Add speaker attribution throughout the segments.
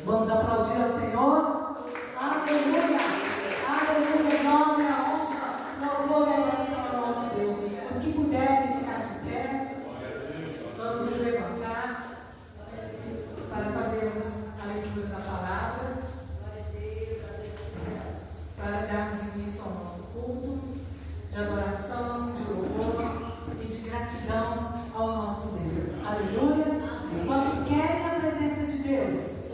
Speaker 1: Vamos aplaudir ao Senhor? Aleluia! Aleluia! Glória, honra, louvor e adoração ao nosso Deus. Os que puderem ficar de pé, vamos nos levantar para fazermos a leitura da palavra, para darmos início ao nosso culto de adoração, de louvor e de gratidão ao nosso Deus. Aleluia! Quantos querem a presença de Deus?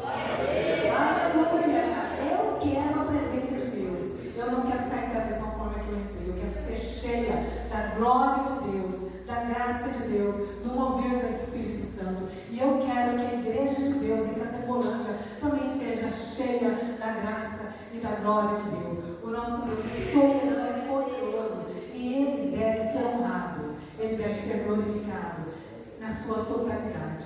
Speaker 1: Aleluia! Eu quero a presença de Deus. Eu não quero sair da mesma forma que eu entrei. Eu quero ser cheia da glória de Deus, da graça de Deus, do mover do Espírito Santo. E eu quero que a igreja de Deus em Catembolândia também seja cheia da graça e da glória de Deus. O nosso Deus é soberano e poderoso. E Ele deve ser honrado. Ele deve ser glorificado na sua totalidade.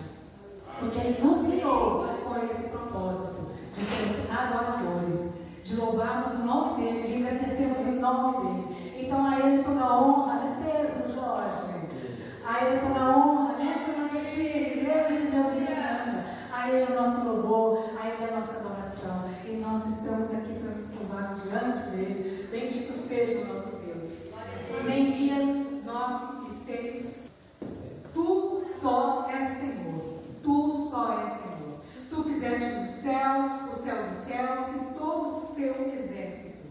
Speaker 1: Porque Ele nos criou com esse propósito de sermos adoradores, de louvarmos o nome dEle, de engrandecermos o nome dEle. Então a Ele toda a honra, né, Pedro, Jorge? A Ele toda a honra, né, Igreja de Deus em Miranda. A Ele o nosso louvor, a Ele a nossa adoração. E nós estamos aqui para nos curvar diante dEle. Bendito seja o nosso Deus. Neemias 9 e 6. Tu só és Senhor. Tu só és Senhor. Tu fizeste o céu dos céus e todo o seu exército,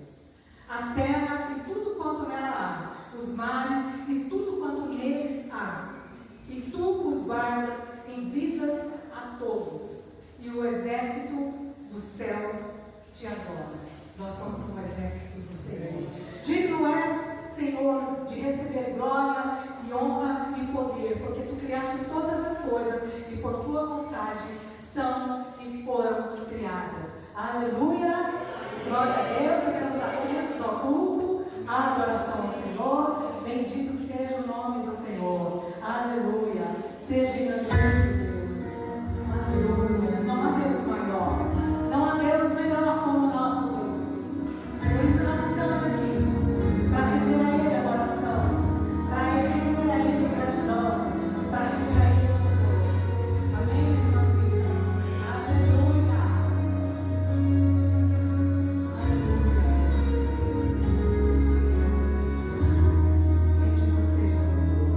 Speaker 1: a terra e tudo quanto nela há, os mares e tudo quanto neles há. E tu os guardas em vidas a todos, e o exército dos céus te adora. Nós somos um exército do Senhor. Digno és, Senhor, de receber glória e honra e poder, porque tu criaste todas as coisas e por tua vontade são e foram criadas. Aleluia! Glória a Deus! Estamos atentos ao culto, à adoração ao Senhor. Bendito seja o nome do Senhor. Aleluia! Seja engrandecido Deus. Aleluia! Não há Deus maior. Não há Deus melhor como o nosso Deus. Por isso nós estamos aqui, para render a Ele a adoração, para render a Ele a gratidão, para render a Ele o louvor. Amém, irmãzinha? Aleluia! Aleluia! Bendito seja o Senhor.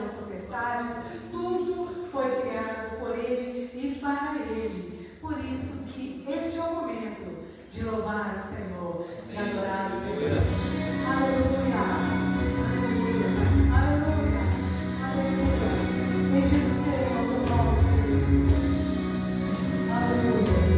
Speaker 1: ou potestades, tudo foi criado por Ele e para Ele. Por isso que este é o momento de louvar o Senhor, de adorar o Senhor. Aleluia, aleluia, aleluia, aleluia. Bendito seja o teu nome, Jesus. Aleluia.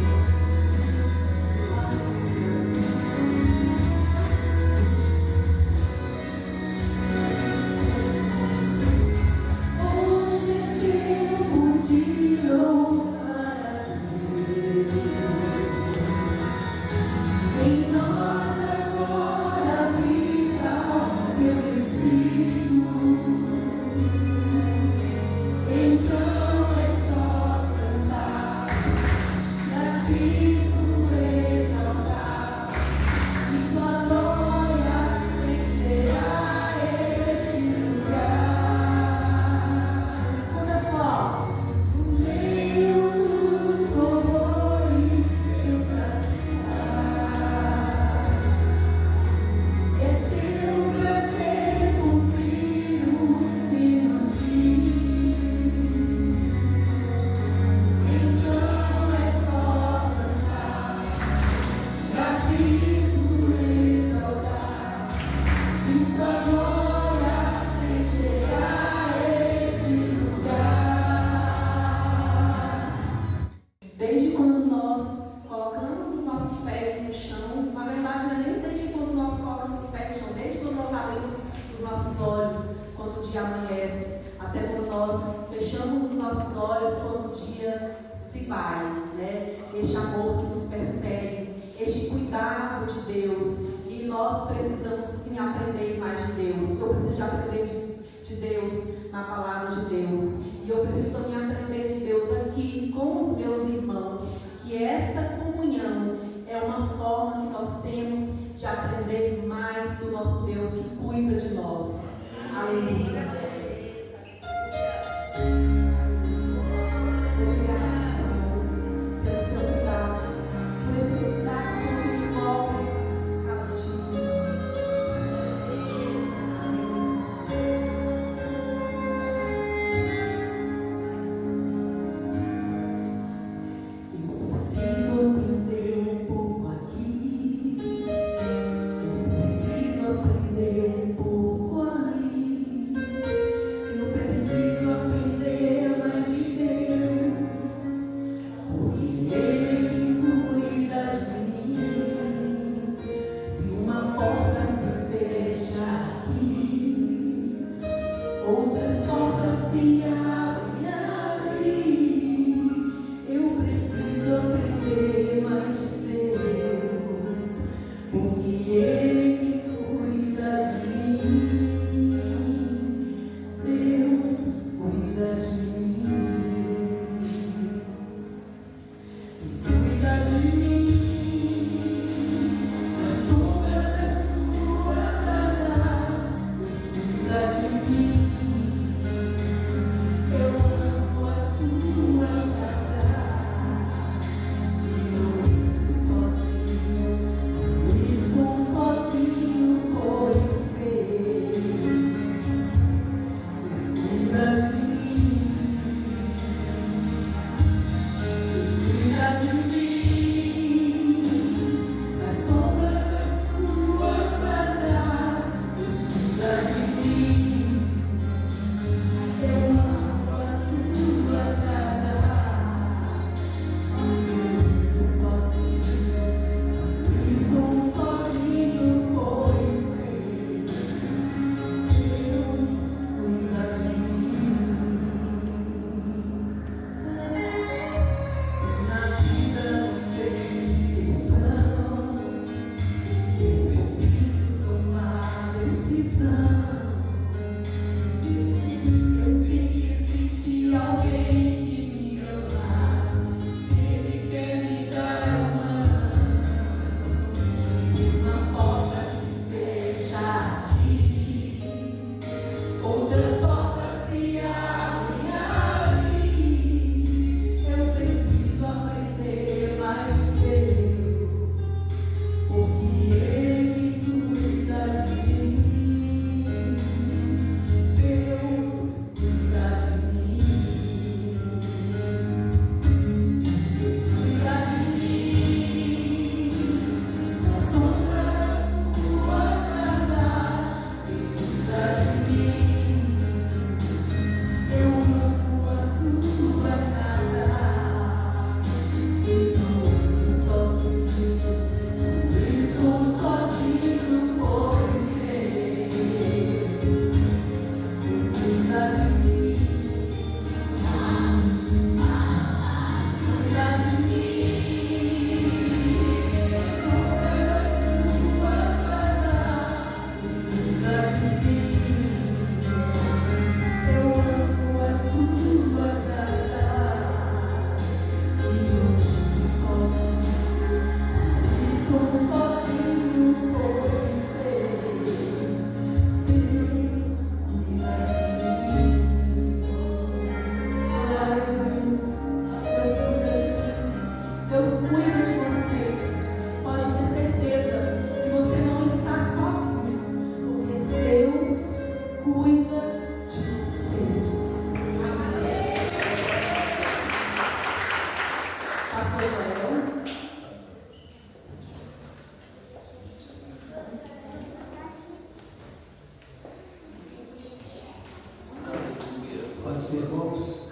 Speaker 2: Irmãos,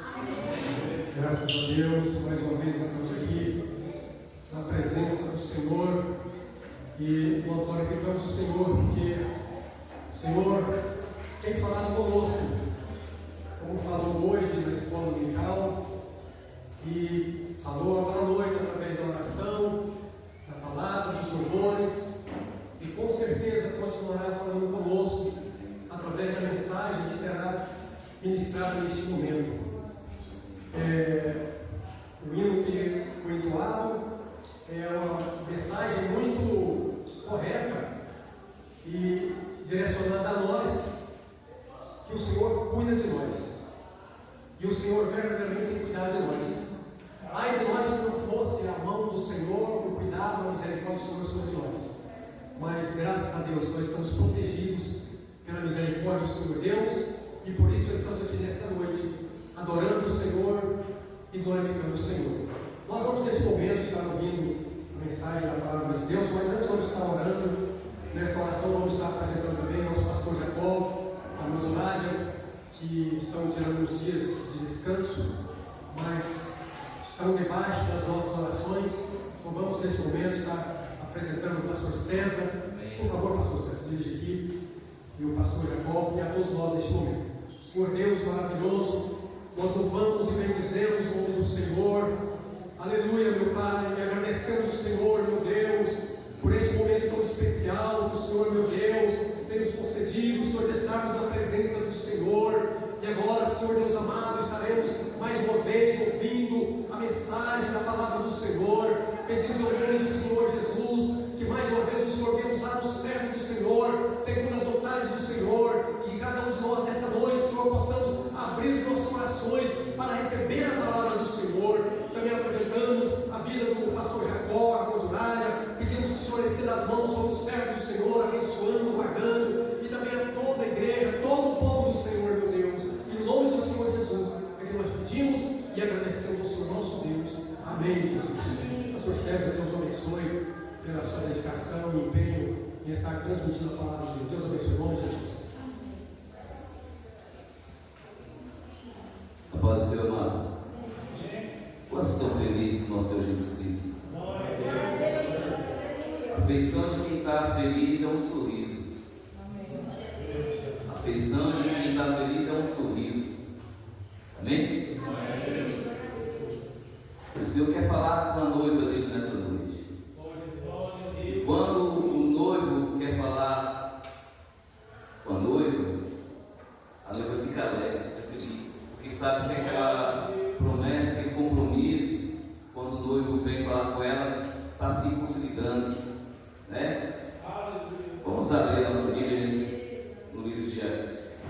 Speaker 2: graças a Deus, mais uma vez estamos aqui na presença do Senhor e nós glorificamos o Senhor porque o Senhor tem falado conosco, como falou hoje na escola dominical e falou agora à noite através da oração, da palavra, dos louvores e com certeza continuará falando conosco através da mensagem que será ministrado neste momento. O hino que foi entoado é uma mensagem muito correta e direcionada a nós, que o Senhor cuida de nós e o Senhor verdadeiramente tem cuidado de nós. Ai de nós se não fosse a mão do Senhor, o cuidado, a misericórdia do Senhor sobre nós, mas graças a Deus nós estamos protegidos pela misericórdia do Senhor Deus. E por isso estamos aqui nesta noite, adorando o Senhor e glorificando o Senhor. Nós vamos nesse momento estar ouvindo a mensagem da palavra de Deus, mas antes vamos estar orando. Nesta oração vamos estar apresentando também o nosso pastor Jacó, a irmã Nádia, que estão tirando uns dias de descanso, mas estão debaixo das nossas orações. Então vamos nesse momento estar apresentando o pastor César. Por favor, pastor César, dirige aqui, e o pastor Jacó, e a todos nós neste momento. Senhor Deus maravilhoso, nós louvamos e bendizemos o nome do Senhor. Aleluia, meu Pai, e agradecemos o Senhor, meu Deus, por este momento tão especial que o Senhor, meu Deus, tem nos concedido, Senhor, de estarmos na presença do Senhor. E agora, Senhor Deus amado, estaremos mais uma vez ouvindo a mensagem da palavra do Senhor. Pedimos ao nome do Senhor Jesus, que mais uma vez o Senhor venha usar o servo do Senhor, segundo a vontade do Senhor, e que cada um de nós nessa noite, Senhor, possamos abrir os nossos corações para receber a palavra do Senhor. Também apresentamos a vida do pastor Jacó, a Rosurália. Pedimos que o Senhor estenda as mãos sobre o servo do Senhor, abençoando, guardando, e também a toda a igreja, todo o povo do Senhor, meu Deus. Em nome do Senhor Jesus, é que nós pedimos e agradecemos ao Senhor nosso Deus. Amém, Jesus. Pastor César, Deus o abençoe pela sua dedicação e empenho em estar transmitindo a palavra de Deus. Deus abençoe, em nome de Jesus.
Speaker 3: A paz do Senhor, amados. Quantos estão felizes com o nosso Senhor Jesus Cristo? A feição de quem está feliz é um sorriso. A feição de quem está feliz é um sorriso. Amém? O Senhor quer falar com a noiva dele nessa noite. E quando o noivo quer falar com a noiva fica alegre, fica feliz. Porque sabe que aquela promessa, aquele compromisso, quando o noivo vem falar com ela, está se consolidando, né? Vamos abrir a nossa Bíblia no livro de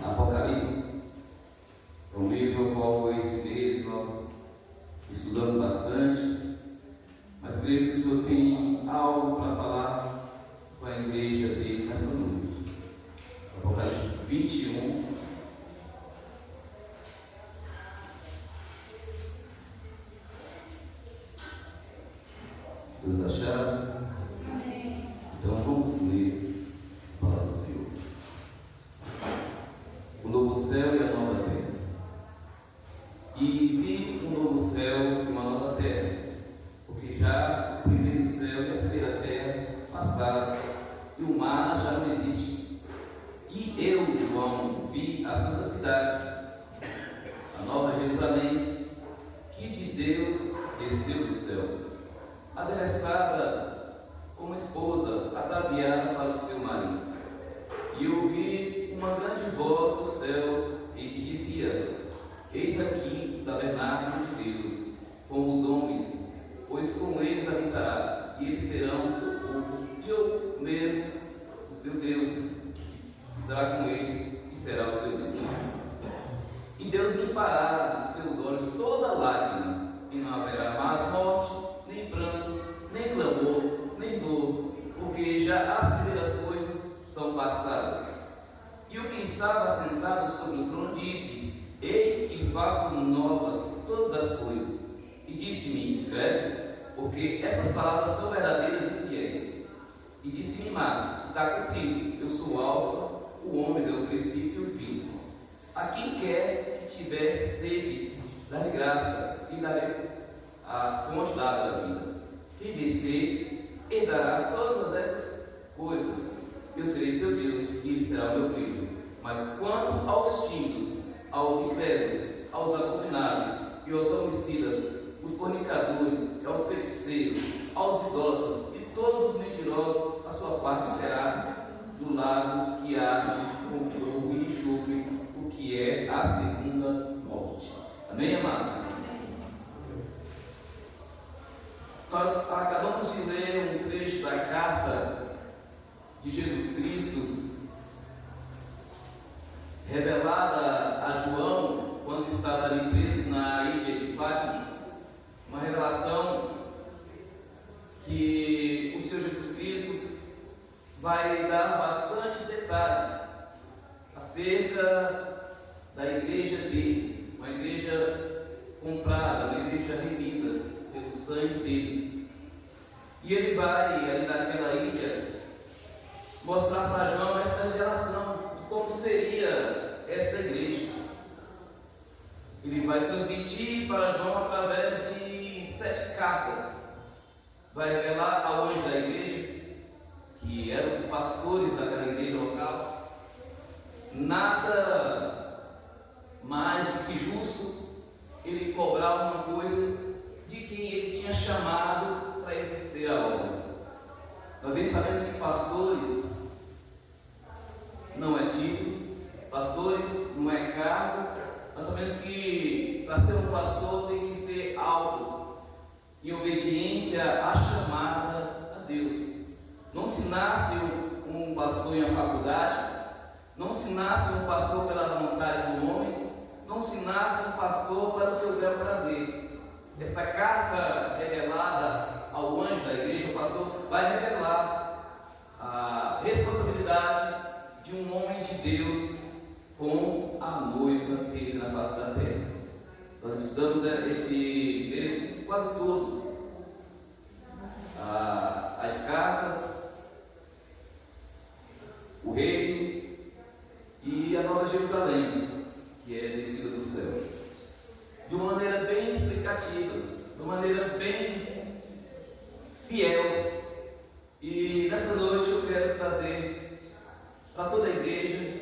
Speaker 3: Apocalipse. É um livro ao qual esse mês nós estudamos bastante, mas creio que o Senhor tem algo para falar com a igreja dele nessa noite. Apocalipse 21. Todos acharam? Amém. Então vamos ler a palavra do Senhor. O novo céu e a nova terra. E vi um novo céu e uma nova terra, porque já o primeiro céu e a primeira terra passaram, e o mar já não existe. E eu, João, vi a santa cidade, adereçada como esposa, ataviada para o seu marido. E ouvi uma grande voz do céu e que dizia: Eis aqui o tabernáculo de Deus com os homens, pois com eles habitará, e eles serão o seu povo, e eu mesmo, o seu Deus, estará com eles e será o seu Deus. E Deus limpará dos seus olhos toda lágrima, e não haverá mais morte, nem pranto, nem clamor, nem dor, porque já as primeiras coisas são passadas. E o que estava assentado sobre o trono disse: Eis que faço novas todas as coisas. E disse-me: Escreve, porque essas palavras são verdadeiras e fiéis. E disse-me mais: Está cumprido, eu sou o Alfa, o Ômega, o princípio e o fim. A quem quer que tiver sede, dá-lhe graça, e darei a fonte da água da vida. Quem vencer, herdará todas essas coisas. Eu serei seu Deus, e ele será o meu filho. Mas quanto aos tímidos, aos incrédulos, aos abominados e aos homicidas, os fornicadores, aos feiticeiros, aos idólatras e todos os mentirosos, a sua parte será do lago que arde com fogo e enxofre, o que é a segunda morte. Amém, amados? Nós acabamos de ler um trecho da carta de Jesus Cristo, revelada a João quando estava ali preso na ilha de Patmos. Uma revelação que o Senhor Jesus Cristo vai dar bastante detalhes acerca da igreja dele, uma igreja comprada, uma igreja remida pelo sangue dele. E ele vai ali naquela ilha mostrar para João esta revelação de como seria esta igreja. Ele vai transmitir para João através de 7 cartas. Vai revelar ao anjo da igreja, que eram os pastores daquela igreja local, nada mais do que justo ele cobrar alguma coisa de quem ele tinha chamado para exercer a obra. Nós bem sabemos que pastores não é título, pastores não é cargo. Nós sabemos que para ser um pastor tem que ser algo em obediência à chamada a Deus. Não se nasce um pastor em uma faculdade, não se nasce um pastor pela vontade do homem, não se nasce um pastor para o seu bel prazer. Essa carta revelada ao anjo da igreja, o pastor vai revelar a responsabilidade de um homem de Deus com a noiva dele na face da terra. Nós estudamos esse texto quase todo. As cartas, o reino e a Nova Jerusalém, que é descida do céu. De uma maneira bem explicativa, de uma maneira bem fiel. E nessa noite eu quero trazer para toda a igreja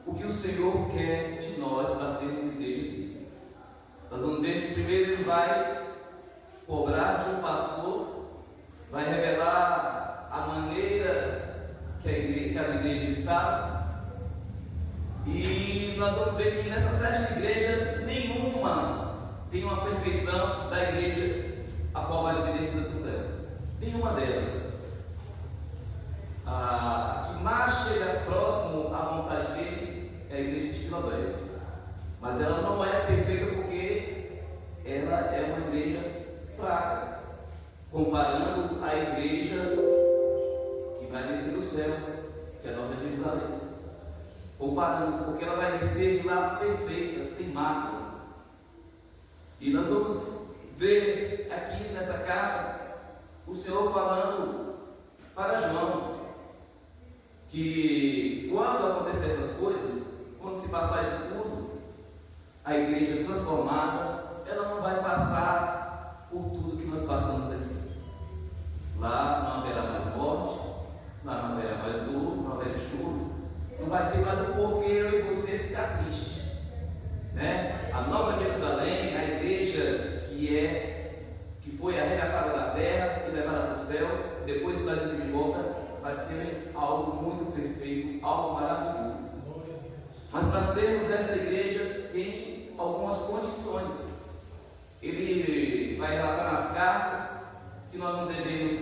Speaker 3: o que o Senhor quer de nós para sermos igreja dele. Nós vamos ver que primeiro ele vai cobrar de um pastor, vai revelar a maneira que as igrejas estavam, e nós vamos ver que nessa 7 igrejas nenhuma tem uma perfeição da igreja a qual vai ser descida do céu. Nenhuma delas. A que mais chega próximo à vontade dele é a igreja de Filadélfia, mas ela não é perfeita porque ela é uma igreja fraca, comparando a igreja que vai descer do céu, que é a Nova Jerusalém, comparando, porque ela vai descer lá perfeita, sem mácula. E nós vamos ver aqui nessa carta o Senhor falando para João que quando acontecer essas coisas, quando se passar isso tudo, a igreja transformada, ela não vai passar por tudo que nós passamos aqui. Lá não haverá mais morte, lá não haverá mais dor, não haverá choro, não vai ter mais o porquê eu e você ficar triste, né? A Nova Jerusalém, a igreja que sermos essa igreja tem algumas condições. Ele vai relatar nas cartas que nós não devemos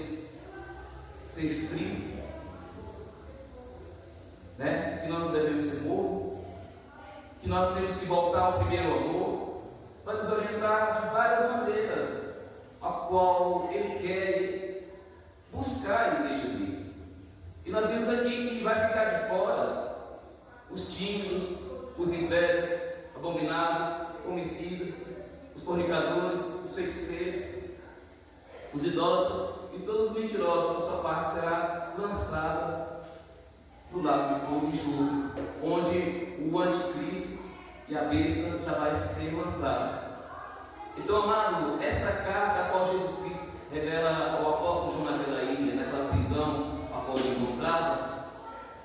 Speaker 3: ser frios, né? Que nós não devemos ser morno, que nós temos que voltar ao primeiro amor. Vai nos orientar de várias maneiras, a qual Ele quer buscar a igreja dele. E nós vimos aqui que vai ficar de fora os tímidos, os impérios, abomináveis, homicidas, os fornicadores, os feiticeiros, os idólatras e todos os mentirosos. A sua parte será lançada no lago de fogo e enxofre, onde o anticristo e a besta já vai ser lançada. Então, amado, essa carta a qual Jesus Cristo revela ao apóstolo João naquela ilha, naquela prisão a qual ele encontrava,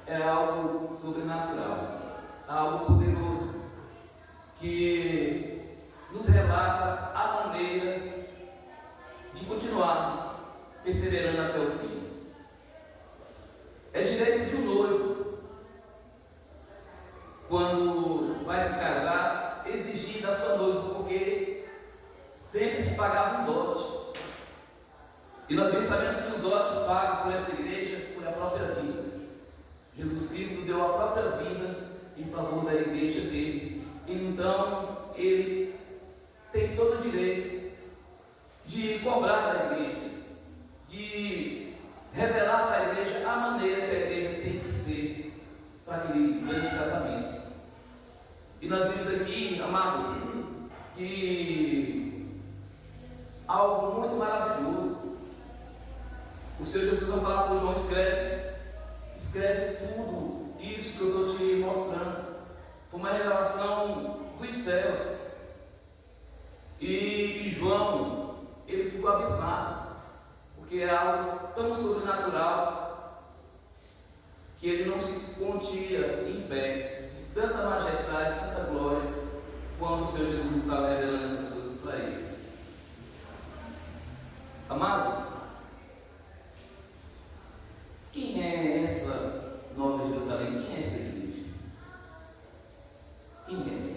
Speaker 3: é algo sobrenatural, algo poderoso, que nos relata a maneira de continuarmos perseverando até o fim. É direito de um noivo, quando vai se casar, exigir da sua noiva, porque sempre se pagava um dote. E nós bem sabemos que o dote pago por essa igreja foi a própria vida. Jesus Cristo deu a própria vida em favor da igreja dele. Então, ele tem todo o direito de cobrar da igreja, de revelar para a igreja a maneira que a igreja tem que ser para aquele grande casamento. E nós vimos aqui, amado, que algo muito maravilhoso. O Senhor Jesus vai falar para o João: escreve tudo isso que eu estou te mostrando. Foi uma revelação dos céus. E João, ele ficou abismado, porque é algo tão sobrenatural que ele não se continha em pé, de tanta majestade, tanta glória, quando o Senhor Jesus estava revelando essas coisas para ele. Amado, quem é essa Nova Jerusalém? Quem é essa igreja? Quem é?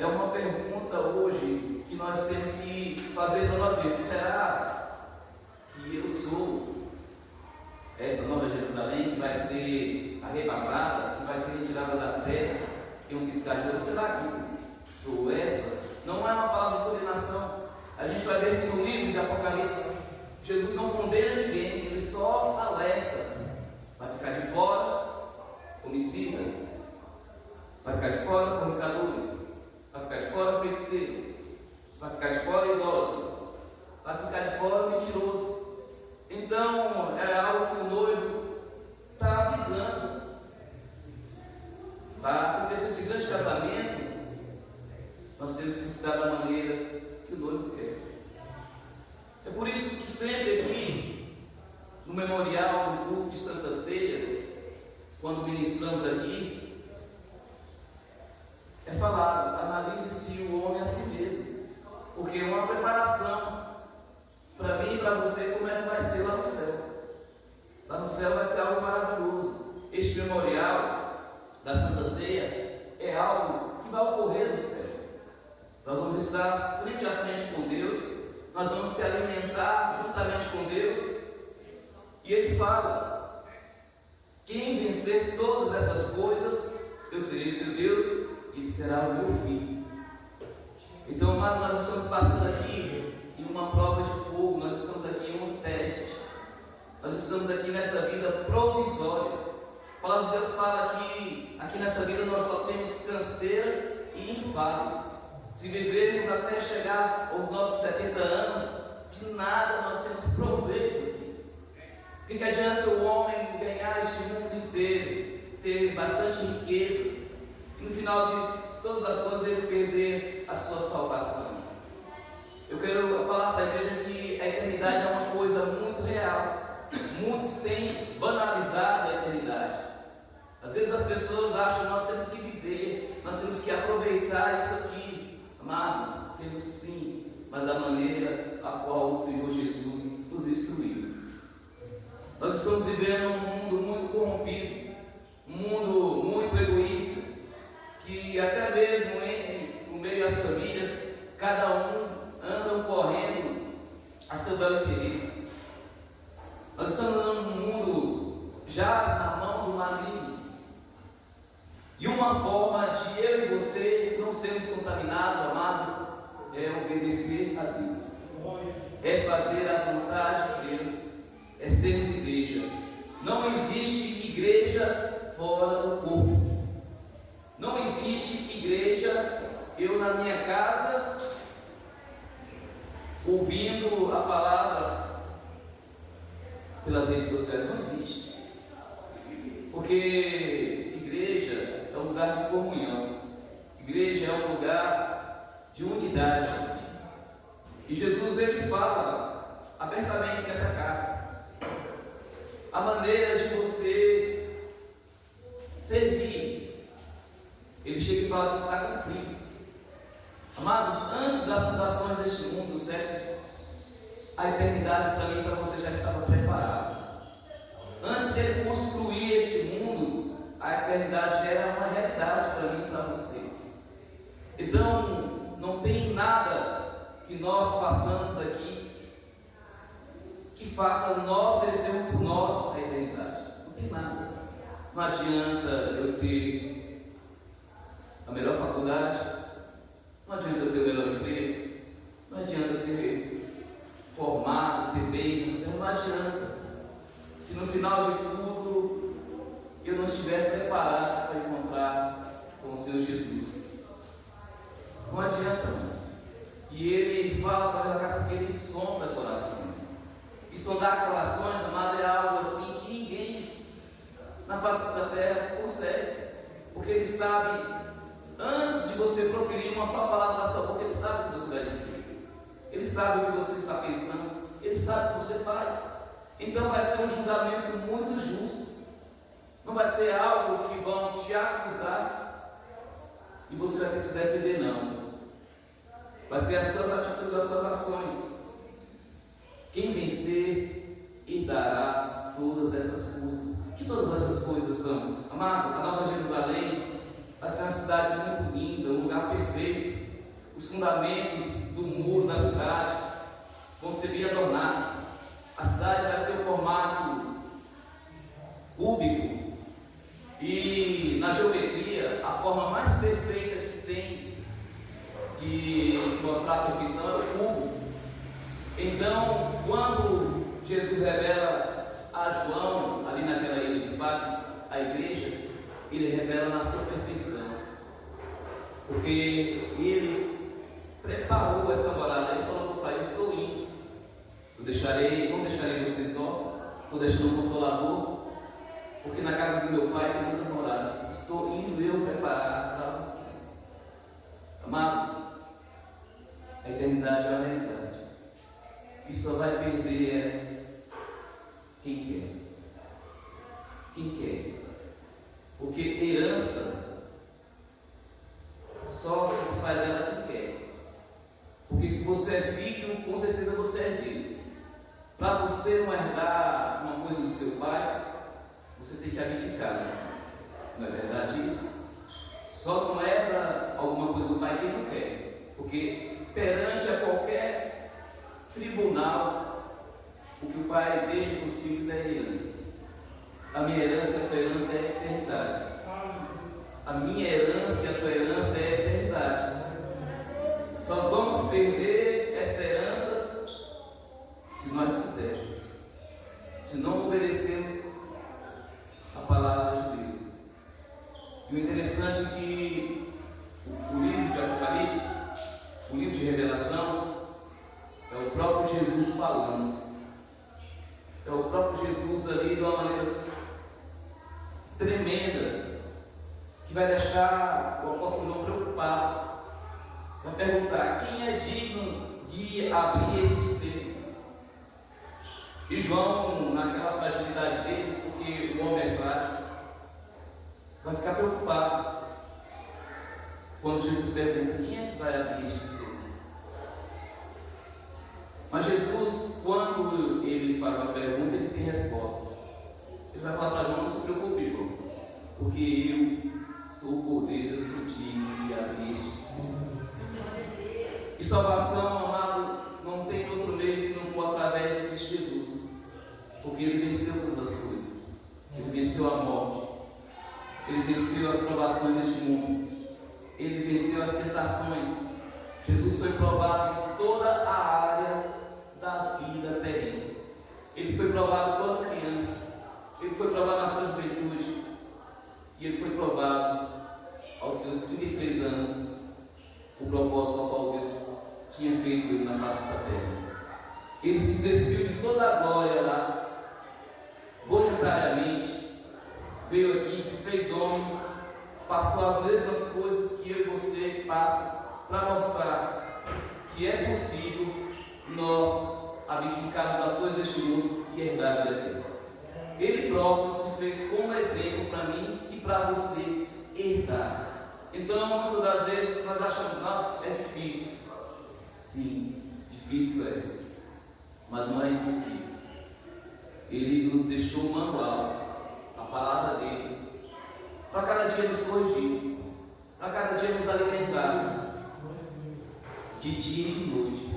Speaker 3: É uma pergunta hoje que nós temos que fazer para nós mesmos. Será que eu sou essa Nova Jerusalém que vai ser arrebatada, que vai ser retirada da terra em um piscar de olhos? Será que sou essa? Não é uma palavra de condenação. A gente vai ver que no livro de Apocalipse, Jesus não condena ninguém, ele só alerta. Vai ficar de fora homicida, vai ficar de fora fornicadores, vai ficar de fora feiticeiro, vai ficar de fora idólatra, vai ficar de fora mentiroso. Então é algo que o noivo está avisando. Para acontecer esse grande casamento, nós temos que estar da maneira que o noivo quer. É por isso que sempre aqui no memorial do culto de Santa Ceia, quando ministramos aqui, é falado: analise-se o homem a si mesmo, porque é uma preparação para mim e para você, como é que vai ser lá no céu. Lá no céu vai ser algo maravilhoso. Este memorial da Santa Ceia é algo que vai ocorrer no céu. Nós vamos estar frente a frente com Deus, nós vamos se alimentar juntamente com Deus, e Ele fala: quem vencer todas essas coisas, eu serei o seu Deus e Ele será o meu filho. Então, amados, nós estamos passando aqui em uma prova de fogo, nós estamos aqui em um teste, nós estamos aqui nessa vida provisória. A palavra de Deus fala que aqui nessa vida nós só temos canseira e enfado. Se vivermos até chegar aos nossos 70 anos, de nada nós temos proveito aqui. O que adianta o homem ganhar este mundo inteiro, ter bastante riqueza, e no final de todas as coisas ele perder a sua salvação? Eu quero falar para a igreja que a eternidade é uma coisa muito real. Muitos têm banalizado a eternidade. Às vezes as pessoas acham que nós temos que viver, nós temos que aproveitar isso aqui. Amado, temos sim, mas da maneira a qual o Senhor Jesus nos instruiu. Nós estamos vivendo um mundo muito corrompido, um mundo muito egoísta, forma de eu e você não sermos contaminados, amado, é obedecer a Deus, é fazer a vontade de Deus, é sermos igreja. Não existe igreja fora do corpo. Não existe igreja, eu na minha casa, ouvindo a palavra pelas redes sociais. Não existe. Porque igreja é um lugar de comunhão. Igreja é um lugar de unidade. E Jesus, ele fala abertamente nessa carta a maneira de você servir. Ele chega e fala que está cumprido. Amados, antes das fundações deste mundo, certo? A eternidade para mim e para você já estava preparada. Antes dele construir este mundo, a eternidade já era uma realidade para mim e para você. Então, não tem nada que nós façamos aqui que faça nós merecermos por nós a eternidade. Não tem nada. Não adianta eu ter a melhor faculdade, não adianta eu ter o melhor emprego, não adianta eu ter formado, ter bens, não adianta. Se no final de tudo eu não estiver preparado para encontrar com o Senhor Jesus, não adianta. E ele fala através da carta que ele sonda corações. E sondar corações, amado, é algo assim que ninguém na face dessa terra consegue, porque ele sabe, antes de você proferir uma só palavra da sua boca, ele sabe o que você vai dizer, ele sabe o que você está pensando, ele sabe o que você faz. Então vai ser um julgamento muito justo. Não vai ser algo que vão te acusar e você vai ter que se defender, não. Vai ser as suas atitudes, as suas ações. Quem vencer herdará todas essas coisas. O que todas essas coisas são? Amado, a Nova Jerusalém vai ser uma cidade muito linda, um lugar perfeito. Os fundamentos do muro da cidade vão ser bem adornados. A cidade vai ter um formato cúbico e na geometria a forma mais perfeita que tem de se mostrar a perfeição é o cubo. Então, quando Jesus revela a João ali naquela ilha de Patmos, a igreja, ele revela na sua perfeição, porque ele preparou essa morada. Ele falou para o Pai: eu estou indo, não deixarei vocês órfãos, estou deixando um consolador, porque na casa do meu Pai tem muitas moradas. Estou indo eu preparar para vocês. Amados, a eternidade é uma realidade, e só vai perder quem quer. Quem quer. Porque herança só se sai dela quem quer. Porque se você é filho, com certeza você é herdeiro. Para você não herdar uma coisa do seu pai, você tem que abdicar. Não é verdade isso? Só não herda alguma coisa do pai quem não quer. Porque perante a qualquer tribunal, o que o pai deixa para os filhos é herança. A minha herança e a tua herança é a eternidade. A minha herança e a tua herança é a eternidade. Só vamos perder esta herança se nós quisermos, se não obedecermos a palavra de Deus. E o interessante é que o livro de Apocalipse, o livro de Revelação, é o próprio Jesus falando. É o próprio Jesus ali de uma maneira tremenda, que vai deixar o apóstolo João preocupado. Vai perguntar: quem é digno de abrir esse selo? E João, naquela fragilidade dele, porque o homem é frágil, vai ficar preocupado quando Jesus pergunta: quem é que vai abrir este selo? Mas Jesus, quando ele faz uma pergunta, ele tem resposta. Ele vai falar para João: não se preocupe, João, porque eu sou o Cordeiro, eu sou digno de abrir este selo. E salvação, amado, não tem outro meio se não for através de Cristo Jesus, porque ele venceu todas as coisas. Ele venceu a morte, Ele venceu as provações deste mundo. Ele venceu as tentações. Jesus foi provado em toda a área da vida terrena. Ele foi provado quando criança. Ele foi provado na sua juventude. E ele foi provado aos seus 33 anos, o propósito ao qual Deus tinha feito ele na face dessa terra. Ele se despiu de toda a glória lá, voluntariamente, veio aqui, se fez homem, passou as mesmas coisas que eu e você passam, para mostrar que é possível nós abdicarmos das coisas deste mundo e herdar a vida eterna. Ele próprio se fez como exemplo para mim e para você herdar. Então, muitas das vezes nós achamos, não, é difícil. Sim, difícil é, mas não é impossível. Ele nos deixou um manual, a palavra dele, para cada dia nos corrigirmos, para cada dia nos alimentarmos, de dia e de noite.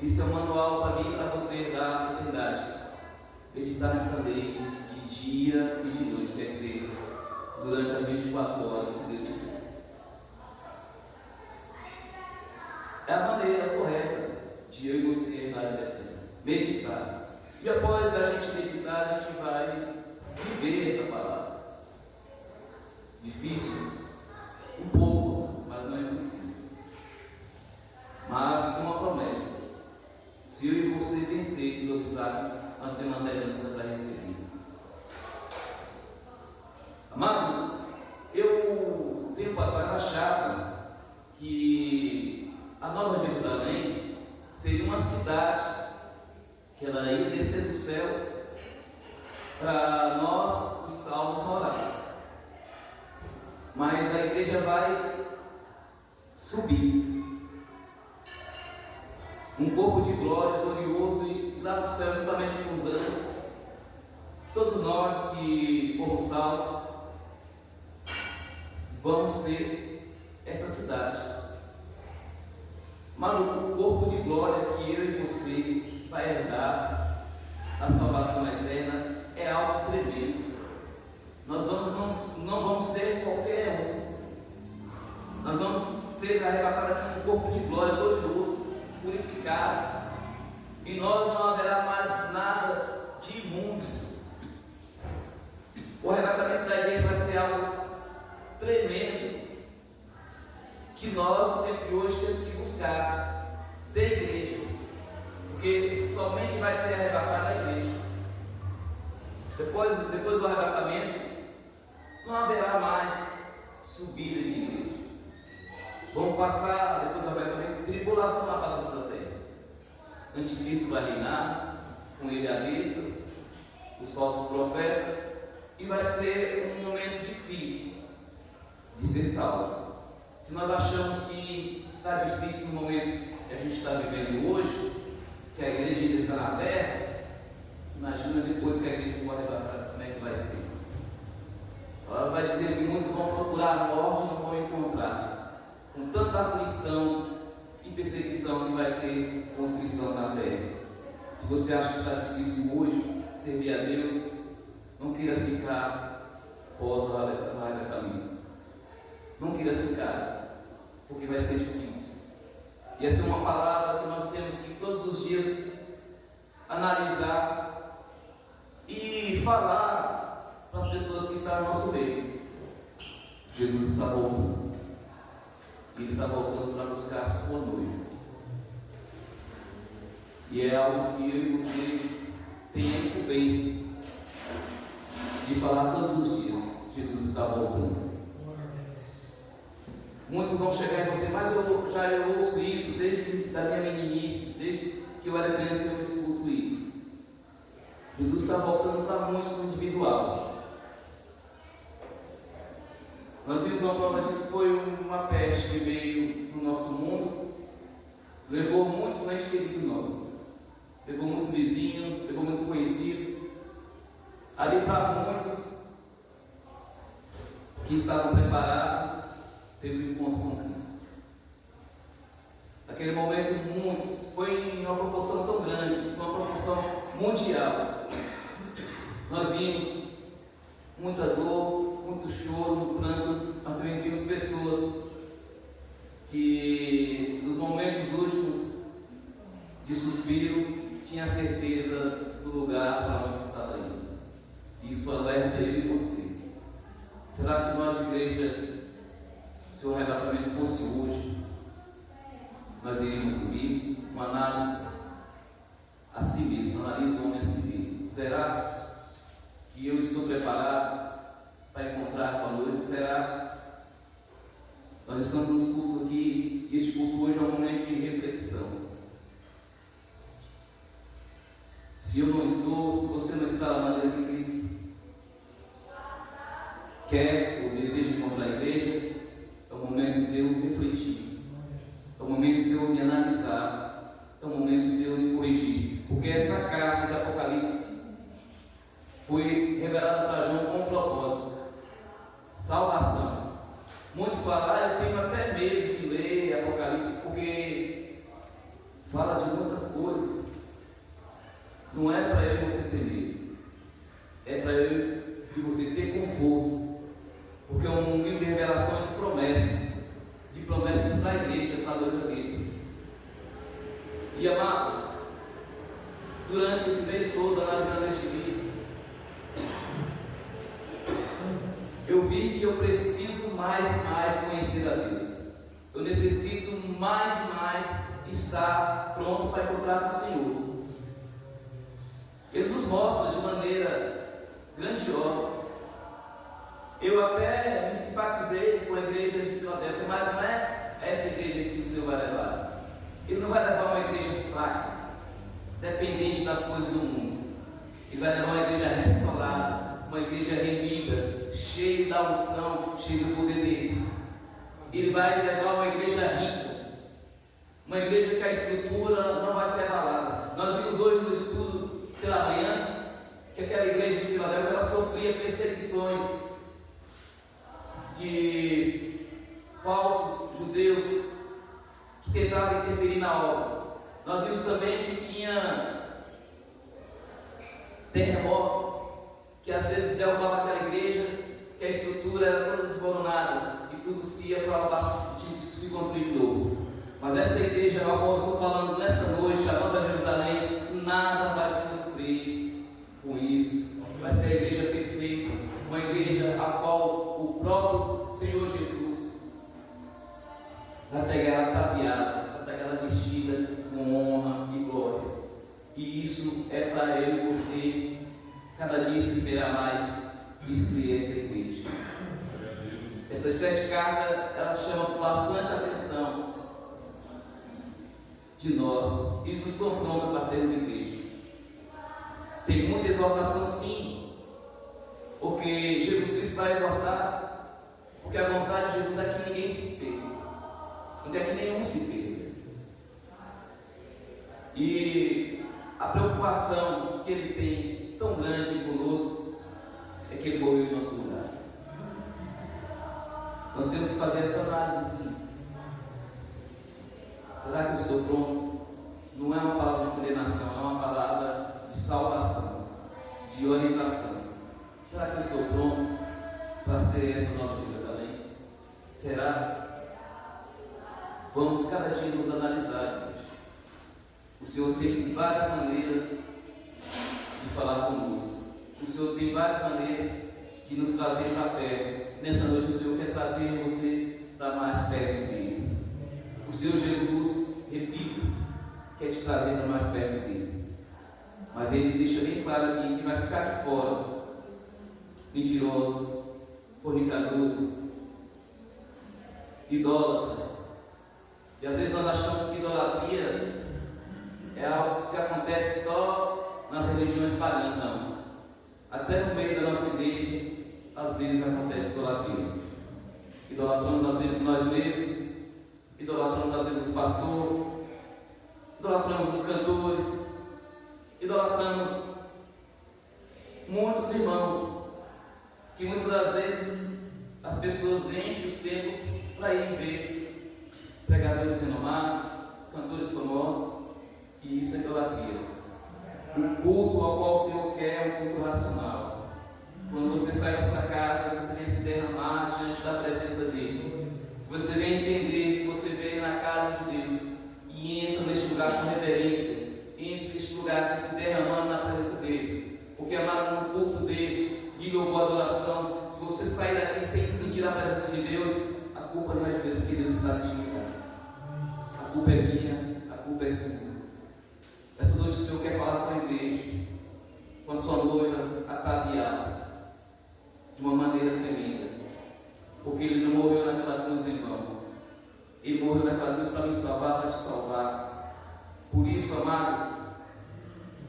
Speaker 3: Isso é um manual para mim e para você herdar a eternidade. Meditar nessa lei de dia e de noite, quer dizer, durante as 24 horas que Deus te deu. É a maneira correta de eu e você herdar a vida eterna. Meditar. E após a gente meditar, a gente vai viver essa palavra. Difícil? Um pouco, mas não é impossível. Mas com uma promessa. Se eu e você vencer esses obstáculos, nós temos uma herança para receber. Amado, eu tempo atrás achava que a Nova Jerusalém seria uma cidade que ela ia descer do céu para nós, os salvos, morar. Mas a igreja vai subir. Um corpo de glória glorioso e lá no céu, juntamente com os anjos, todos nós que fomos salvos, vamos ser essa cidade. Mas o corpo de glória que eu e você vai herdar, a salvação eterna, é algo tremendo. Nós não vamos ser qualquer um. Nós vamos ser arrebatados aqui num corpo de glória glorioso, purificado. E nós não haverá mais nada de imundo. O arrebatamento da igreja vai ser algo tremendo, que nós no tempo de hoje temos que buscar ser igreja, porque somente vai ser arrebatada a igreja. Depois do arrebatamento, não haverá mais subida de igreja. Vamos passar, depois do arrebatamento, tribulação na face dessa terra. Anticristo vai reinar, com ele à vista, os falsos profetas, e vai ser um momento difícil de ser salvo. Se nós achamos que está difícil no momento que a gente está vivendo hoje, que a igreja ainda está na terra, imagina depois que a igreja for arrebatada, como é que vai ser? Ela vai dizer que muitos vão procurar a morte e não vão encontrar, com tanta aflição e perseguição que vai ser com os cristãos na terra. Se você acha que está difícil hoje servir a Deus, não queira ficar pós o arrebatamento. Não queira ficar, porque vai ser difícil. E essa é uma palavra que nós temos que todos os dias analisar e falar para as pessoas que estão no nosso meio. Jesus está voltando. Ele está voltando para buscar a sua noiva. E é algo que eu e você tem a incumbência de falar todos os dias. Jesus está voltando. Muitos vão chegar em você, mas eu ouço isso desde a minha meninice, desde que eu era criança eu escuto isso. Jesus está voltando para muitos no individual. Nós vimos uma prova disso, foi uma peste que veio no nosso mundo, levou muitos entes queridos nossos, levou muitos vizinhos, levou muito conhecido. Ali para muitos que estavam preparados, teve um encontro com Cristo. Naquele momento, muitos, foi em uma proporção tão grande, uma proporção mundial. Nós vimos muita dor, muito Nós estamos nos cultos aqui, e este culto hoje é um momento de reflexão. Se eu não estou, se você não está na maneira de Cristo, quer o desejo de encontrar a igreja, é o momento de eu refletir, é o momento de eu me analisar, é o momento de eu me corrigir, porque essa carta de Apocalipse foi revelada para João com um propósito: salvação. Muitos falam, eu tenho até medo de ler Apocalipse, porque fala de muitas coisas. Não é para eu e você ter medo, é para eu e você ter conforto, porque é um livro de revelação de promessas para a igreja, para a noiva dele. E amados, durante esse mês todo analisando este livro, eu vi que eu preciso mais e mais conhecer a Deus. Eu necessito mais e mais estar pronto para encontrar com o Senhor. Ele nos mostra de maneira grandiosa. Eu até me simpatizei com a igreja de Filadélfia, mas não é esta igreja que o Senhor vai levar. Ele não vai levar uma igreja fraca, dependente das coisas do mundo. Ele vai levar uma igreja restaurada, uma igreja remida, cheia da unção, cheia do poder dele. Ele vai levar uma igreja rica, uma igreja que a estrutura não vai ser abalada. Nós vimos hoje no estudo pela manhã que aquela igreja de Filadélfia ela sofria perseguições de falsos judeus que tentavam interferir na obra. Nós vimos também que tinha terremotos que às vezes derrubavam aquela igreja, que a estrutura era toda desmoronada e tudo se ia para lá abaixo, tinha que se construir de novo. Mas esta igreja, a qual eu estou falando nessa noite, a Nova Jerusalém, nada vai sofrer com isso. Vai ser a igreja perfeita, uma igreja a qual o próprio Senhor Jesus vai pegar ela ataviada, vai pegar ela vestida com honra e glória. E isso é para eu e você cada dia se esperar mais de ser esta igreja. Essas 7 cartas, elas chamam bastante atenção de nós e nos confrontam para sermos igreja. Tem muita exortação, sim, porque Jesus Cristo vai exortar, porque a vontade de Jesus é que ninguém se perca, não quer que nenhum se perca. E a preocupação que Ele tem tão grande conosco é que Ele morreu em nosso lugar. Nós temos que fazer essa análise assim. Será que eu estou pronto? Não é uma palavra de condenação, é uma palavra de salvação, de orientação. Será que eu estou pronto para ser essa nova Jerusalém? Será? Vamos cada dia nos analisar, gente. O Senhor tem várias maneiras de falar conosco. O Senhor tem várias maneiras de nos trazer para perto. Nessa noite o Senhor quer trazer você para mais perto dele. O Senhor Jesus, repito, quer te trazer para mais perto dele. Mas Ele deixa bem claro aqui que vai ficar de fora mentirosos, fornicadores, idólatras. E às vezes nós achamos que idolatria é algo que se acontece só nas religiões pagãs. Não. Até no meio da nossa igreja, às vezes acontece idolatria. Idolatramos às vezes nós mesmos, idolatramos às vezes os pastores, idolatramos os cantores, idolatramos muitos irmãos, que muitas das vezes as pessoas enchem os templos para ir ver pregadores renomados, cantores famosos, e isso é idolatria. O culto ao qual o Senhor quer é um culto racional. Quando você sai da sua casa, você vem se derramar diante da presença dEle. Você vem entender que você veio na casa de Deus e entra neste lugar com reverência, entra neste lugar se derramando na presença dEle. Porque, amado, num culto deste, de louvor e adoração, se você sair daqui sem sentir a presença de Deus, a culpa não é de Deus, porque Deus está te ligando. A culpa é minha, a culpa é sua. Essa noite o Senhor quer falar com a igreja, com a sua noiva ataviada, de uma maneira tremenda, porque Ele não morreu naquela cruz em vão. Ele morreu naquela cruz para me salvar, para te salvar. Por isso, amado,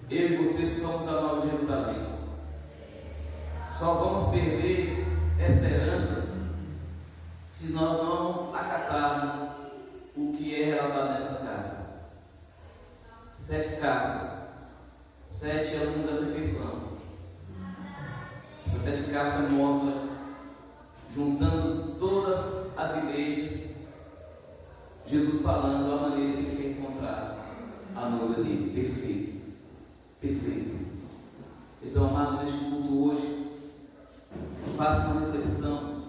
Speaker 3: eu e você somos a Nova Jerusalém. Só vamos perder essa herança se nós não acatarmos o que é relatado nessas cartas. 7 cartas. 7 é o número da perfeição. Essas 7 cartas mostram, juntando todas as igrejas, Jesus falando a maneira que ele quer encontrar a noiva dele. Perfeito. Perfeito. Então, amado, neste culto hoje, faça uma reflexão.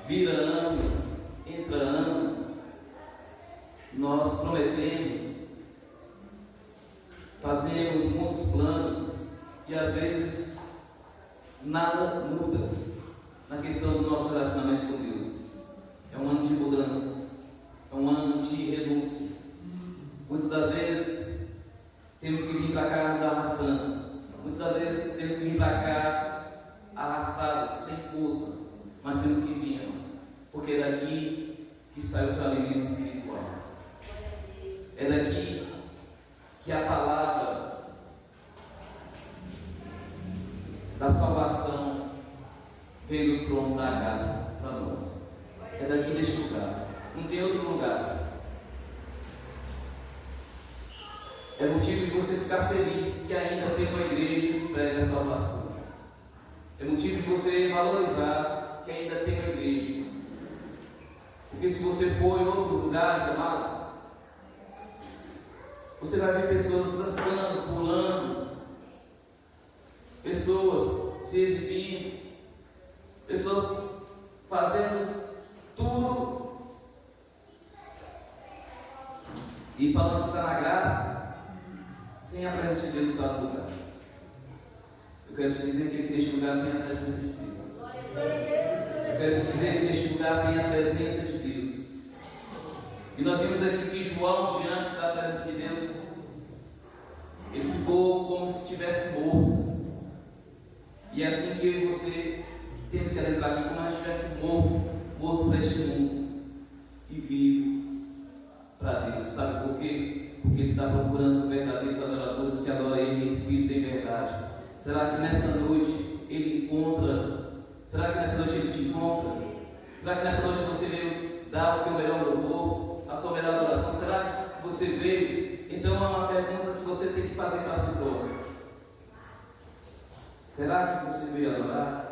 Speaker 3: Vira ano, entra ano, nós prometemos, fazemos muitos planos e às vezes nada muda na questão do nosso relacionamento com Deus. É um ano de mudança, é um ano de renúncia. Muitas das vezes temos que vir para cá nos arrastando, muitas das vezes temos que vir para cá arrastados, sem força, mas temos que vir, porque é daqui que sai o teu alimento espiritual. É daqui que a palavra da salvação vem do trono da graça para nós. É daqui deste lugar. Não tem outro lugar. É motivo de você ficar feliz que ainda tem uma igreja que prega a salvação. É motivo de você valorizar que ainda tem uma igreja. Porque se você for em outros lugares, amado, você vai ver pessoas dançando, pulando, pessoas se exibindo, pessoas fazendo tudo e falando que está na graça, sem a presença de Deus estar no lugar. Eu quero te dizer que aqui neste lugar tem a presença de Deus. Eu quero te dizer que neste lugar tem a presença de Deus. E nós vimos aqui que João, diante da presença de Deus, ele ficou como se estivesse morto. E é assim que eu e você temos que adentrar aqui, como se estivesse morto para este mundo e vivo para Deus. Sabe por quê? Porque Ele está procurando verdadeiros adoradores que adoram Ele em espírito e em verdade. Será que nessa noite Ele encontra? Será que nessa noite Ele te encontra? Será que nessa noite você veio dar o teu melhor louvor, a tua melhor adoração? Será que você veio? Então é uma pergunta que você tem que fazer para si próprio. Será que você veio adorar?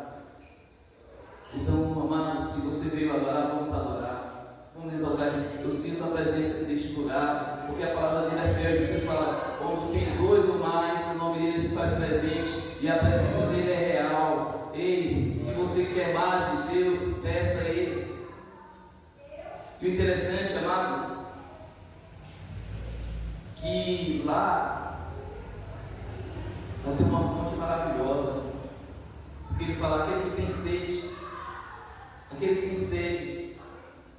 Speaker 3: Então, amados, se você veio adorar, vamos adorar. Vamos exaltar. Eu sinto a presença deste lugar, porque a palavra dele é fiel. Você fala, onde tem 2 ou mais, o nome dele se faz presente e a presença dele é real. Ei, se você quer mais de Deus, peça a Ele. E o interessante, amado, que lá vai ter uma fonte maravilhosa, porque ele fala, aquele que tem sede,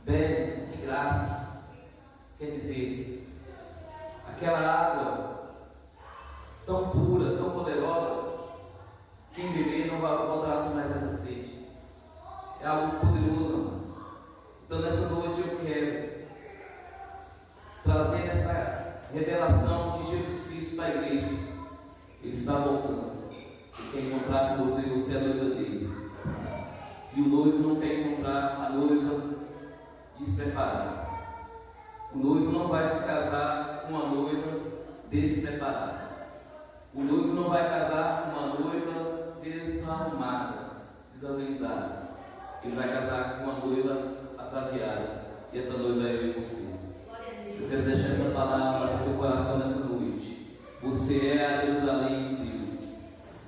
Speaker 3: bebe de graça. Quer dizer, aquela água tão pura, tão poderosa, quem beber não vai voltar a ter mais essa sede. É algo poderoso, amado. Então nessa noite eu quero trazer essa revelação de Jesus Cristo para a igreja. Ele está voltando. Ele quer encontrar com você, você é a noiva dele. E o noivo não quer encontrar a noiva despreparada. O noivo não vai se casar com uma noiva despreparada. O noivo não vai casar com uma noiva desarrumada, desorganizada. Ele vai casar com uma noiva ataviada. E essa noiva é eu e você. Eu quero deixar essa palavra para o teu coração nessa noite. Você é a Jerusalém de Deus.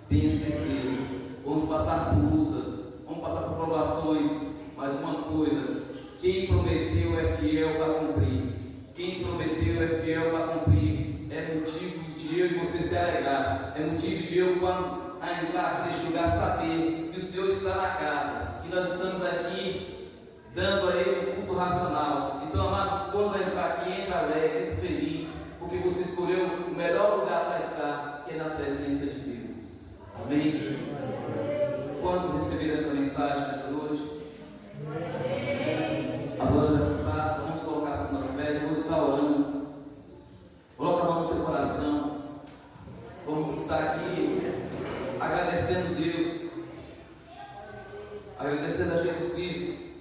Speaker 3: Tenha certeza. Vamos passar por lutas, vamos passar por provações, mas uma coisa: quem prometeu é fiel para cumprir. Quem prometeu é fiel para cumprir. É motivo de eu e você se alegrar. É motivo de eu, quando entrar aqui neste lugar, saber que o Senhor está na casa, que nós estamos aqui dando a Ele um culto racional. Então, amado, quando entrar aqui, entra alegre, entra feliz, porque você escolheu o melhor lugar para estar, que é na presença de Deus. Amém? Quantos receberam essa mensagem nessa noite? As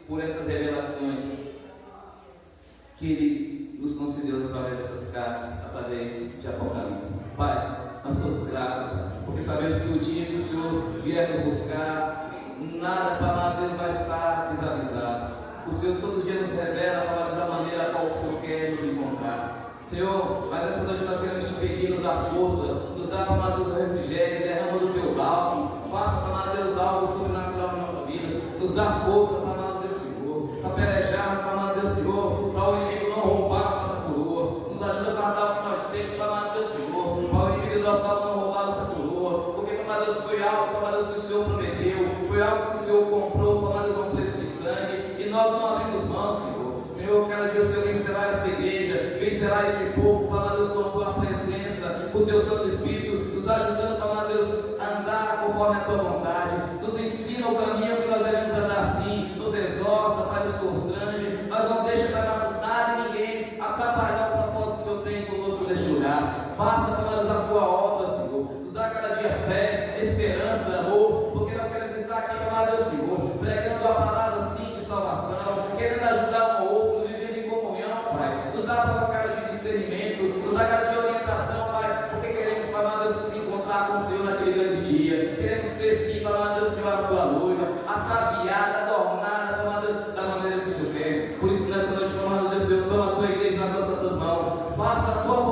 Speaker 3: por essas revelações que Ele nos concedeu através dessas cartas, através de Apocalipse. Pai, nós somos gratos, porque sabemos que o dia que o Senhor vier nos buscar, nada para nós, Deus, vai estar desavisado. O Senhor todo dia nos revela para nós a maneira qual o Senhor quer nos encontrar. Senhor, mas essa noite nós queremos te pedir, nos dá força, nos dá para nós o refrigério, derrama do teu bálsamo, faça para nós, Deus, algo sobrenatural na nossa vida, nos dá força para nós, Deus Senhor, para pelejarmos para nós, Deus Senhor, para o inimigo não roubar a nossa coroa, nos ajuda a guardar o que nós temos para nós, Deus Senhor, para o inimigo do nosso alvo não roubar a nossa coroa, porque para nós, Deus, foi algo, para Deus, que o Senhor prometeu, foi algo que o Senhor comprou, para nós, um preço de sangue, e nós não abrimos mão, Senhor. Senhor, cada dia o Senhor vem selar esta igreja, vem selar este povo, para Deus, com a tua presença, com o teu Santo Espírito, nos ajudando, para Deus, a andar conforme a tua vontade, nos ensina o caminho que nós devemos andar assim, nos exorta, Pai, nos constrange, mas não deixa para nós nada e ninguém atrapalhar o propósito que o Senhor tem conosco neste lugar. Basta para nós a tua obra, Senhor, nos dá cada dia fé, esperança, amor, porque nós queremos estar aqui, para Deus, Senhor, pregando a palavra sim de salvação, querendo ajudar um ao outro, vivendo em comunhão, Pai. Nos dá para cada dia discernimento, nos dá cada dia orientação, Pai, porque queremos, para Deus, se encontrar com o Senhor naquele grande dia. Queremos ser, sim, para Deus, Senhor, a tua noiva, ataviada, adornada, para Deus, da maneira que o Senhor quer. Por isso, nessa noite, para Deus, Senhor, toma a tua igreja nas tuas santas mãos, faça a tua